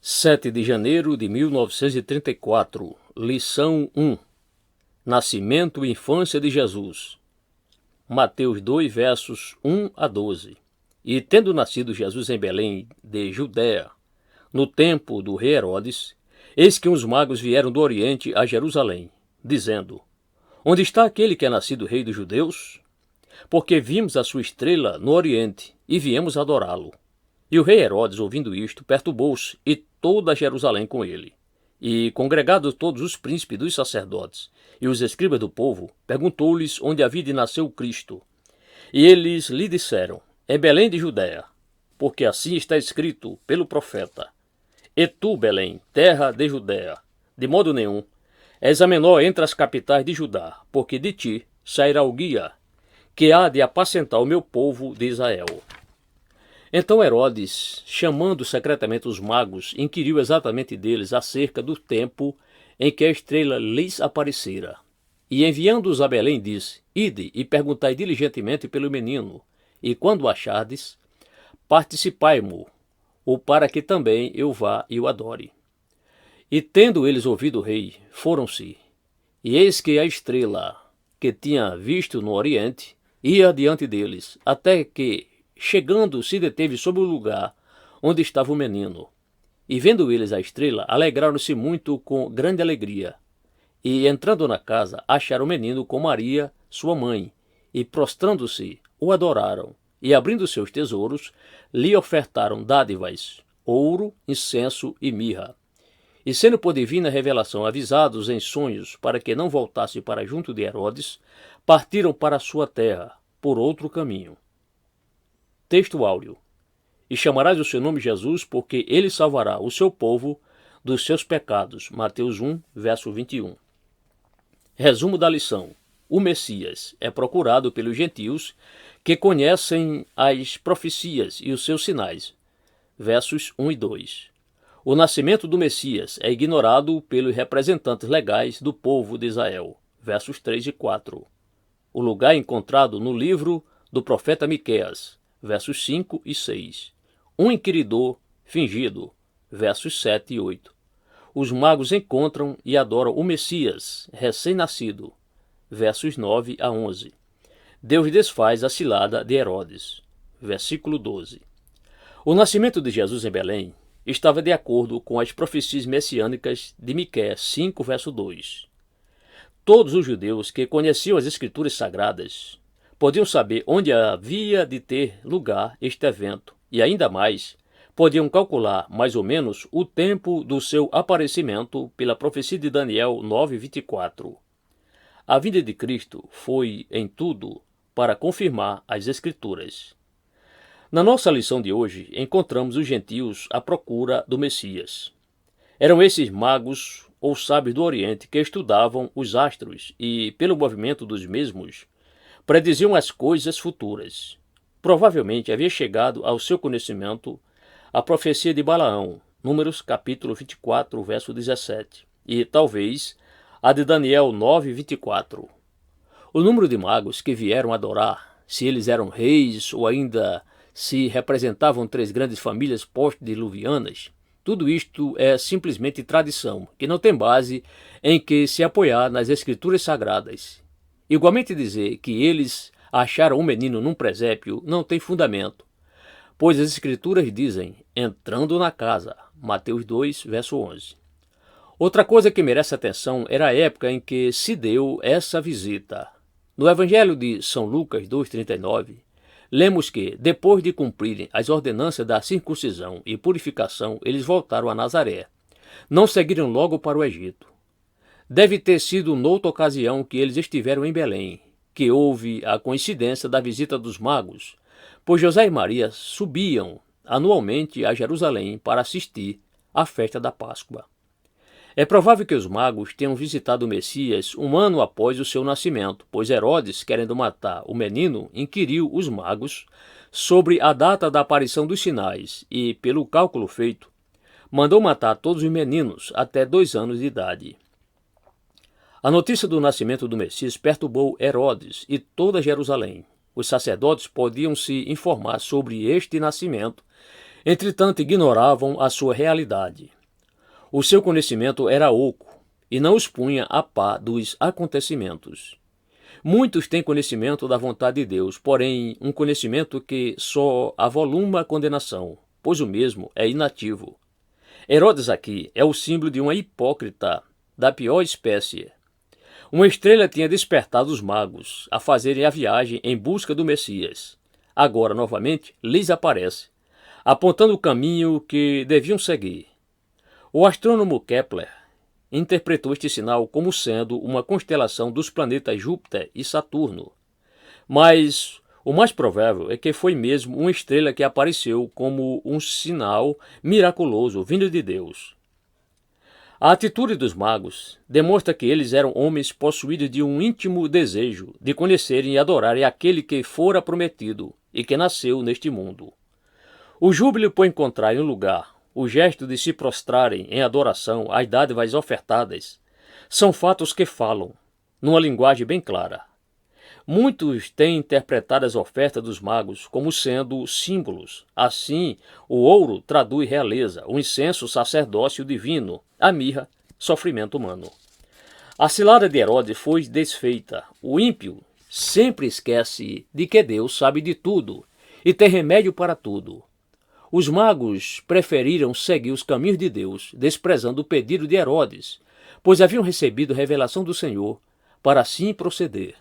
7 de janeiro de 1934, lição 1. Nascimento e infância de Jesus. Mateus 2, versos 1 a 12. E tendo nascido Jesus em Belém de Judéia, no tempo do rei Herodes, eis que uns magos vieram do Oriente a Jerusalém, dizendo: Onde está aquele que é nascido rei dos judeus? Porque vimos a sua estrela no Oriente e viemos adorá-lo. E o rei Herodes, ouvindo isto, perturbou-se, e toda Jerusalém com ele. E, congregados todos os príncipes dos sacerdotes e os escribas do povo, perguntou-lhes onde havia de nascer o Cristo. E eles lhe disseram: Em Belém de Judéia, porque assim está escrito pelo profeta: E tu, Belém, terra de Judéia, de modo nenhum és a menor entre as capitais de Judá, porque de ti sairá o guia, que há de apacentar o meu povo de Israel. Então Herodes, chamando secretamente os magos, inquiriu exatamente deles acerca do tempo em que a estrela lhes aparecera. E enviando-os a Belém, disse: Ide e perguntai diligentemente pelo menino, e quando o achardes, participai-mo, ou para que também eu vá e o adore. E tendo eles ouvido o rei, foram-se. E eis que a estrela, que tinha visto no oriente, ia adiante deles, até que, chegando, se deteve sobre o lugar onde estava o menino. E vendo eles a estrela, alegraram-se muito com grande alegria. E entrando na casa, acharam o menino com Maria, sua mãe, e prostrando-se, o adoraram. E abrindo seus tesouros, lhe ofertaram dádivas, ouro, incenso e mirra. E sendo por divina revelação avisados em sonhos para que não voltassem para junto de Herodes, partiram para a sua terra, por outro caminho. Texto áureo. E chamarás o seu nome Jesus, porque ele salvará o seu povo dos seus pecados. Mateus 1, verso 21. Resumo da lição. O Messias é procurado pelos gentios que conhecem as profecias e os seus sinais. Versos 1 e 2. O nascimento do Messias é ignorado pelos representantes legais do povo de Israel. Versos 3 e 4. O lugar encontrado no livro do profeta Miqueias. Versos 5 e 6. Um inquiridor fingido. Versos 7 e 8. Os magos encontram e adoram o Messias, recém-nascido. Versos 9 a 11. Deus desfaz a cilada de Herodes. Versículo 12. O nascimento de Jesus em Belém estava de acordo com as profecias messiânicas de Miqueias 5, verso 2. Todos os judeus que conheciam as Escrituras Sagradas podiam saber onde havia de ter lugar este evento, e ainda mais, podiam calcular mais ou menos o tempo do seu aparecimento pela profecia de Daniel 9:24. A vinda de Cristo foi, em tudo, para confirmar as Escrituras. Na nossa lição de hoje, encontramos os gentios à procura do Messias. Eram esses magos ou sábios do Oriente que estudavam os astros e, pelo movimento dos mesmos, prediziam as coisas futuras. Provavelmente havia chegado ao seu conhecimento a profecia de Balaão, Números capítulo 24, verso 17, e talvez a de Daniel 9:24. O número de magos que vieram adorar, se eles eram reis ou ainda se representavam três grandes famílias pós-diluvianas, tudo isto é simplesmente tradição, que não tem base em que se apoiar nas Escrituras Sagradas. Igualmente dizer que eles acharam um menino num presépio não tem fundamento, pois as Escrituras dizem, entrando na casa, Mateus 2, verso 11. Outra coisa que merece atenção era a época em que se deu essa visita. No Evangelho de São Lucas 2,39, lemos que, depois de cumprirem as ordenanças da circuncisão e purificação, eles voltaram a Nazaré. Não seguiram logo para o Egito. Deve ter sido noutra ocasião que eles estiveram em Belém, que houve a coincidência da visita dos magos, pois José e Maria subiam anualmente a Jerusalém para assistir à festa da Páscoa. É provável que os magos tenham visitado o Messias um ano após o seu nascimento, pois Herodes, querendo matar o menino, inquiriu os magos sobre a data da aparição dos sinais e, pelo cálculo feito, mandou matar todos os meninos até 2 anos de idade. A notícia do nascimento do Messias perturbou Herodes e toda Jerusalém. Os sacerdotes podiam se informar sobre este nascimento Entretanto, ignoravam a sua realidade. O seu conhecimento era oco e não os punha a par dos acontecimentos. Muitos têm conhecimento da vontade de Deus, porém um conhecimento que só avoluma a condenação, pois o mesmo é inativo. Herodes aqui é o símbolo de uma hipócrita da pior espécie. Uma estrela tinha despertado os magos a fazerem a viagem em busca do Messias. Agora, novamente, lhes aparece, apontando o caminho que deviam seguir. O astrônomo Kepler interpretou este sinal como sendo uma constelação dos planetas Júpiter e Saturno. Mas o mais provável é que foi mesmo uma estrela que apareceu como um sinal miraculoso vindo de Deus. A atitude dos magos demonstra que eles eram homens possuídos de um íntimo desejo de conhecerem e adorarem aquele que fora prometido e que nasceu neste mundo. O júbilo por encontrar em um lugar o gesto de se prostrarem em adoração às dádivas ofertadas, são fatos que falam, numa linguagem bem clara. Muitos têm interpretado as ofertas dos magos como sendo símbolos. Assim, o ouro traduz realeza, o incenso, sacerdócio divino, a mirra, sofrimento humano. A cilada de Herodes foi desfeita. O ímpio sempre esquece de que Deus sabe de tudo e tem remédio para tudo. Os magos preferiram seguir os caminhos de Deus, desprezando o pedido de Herodes, pois haviam recebido revelação do Senhor para assim proceder.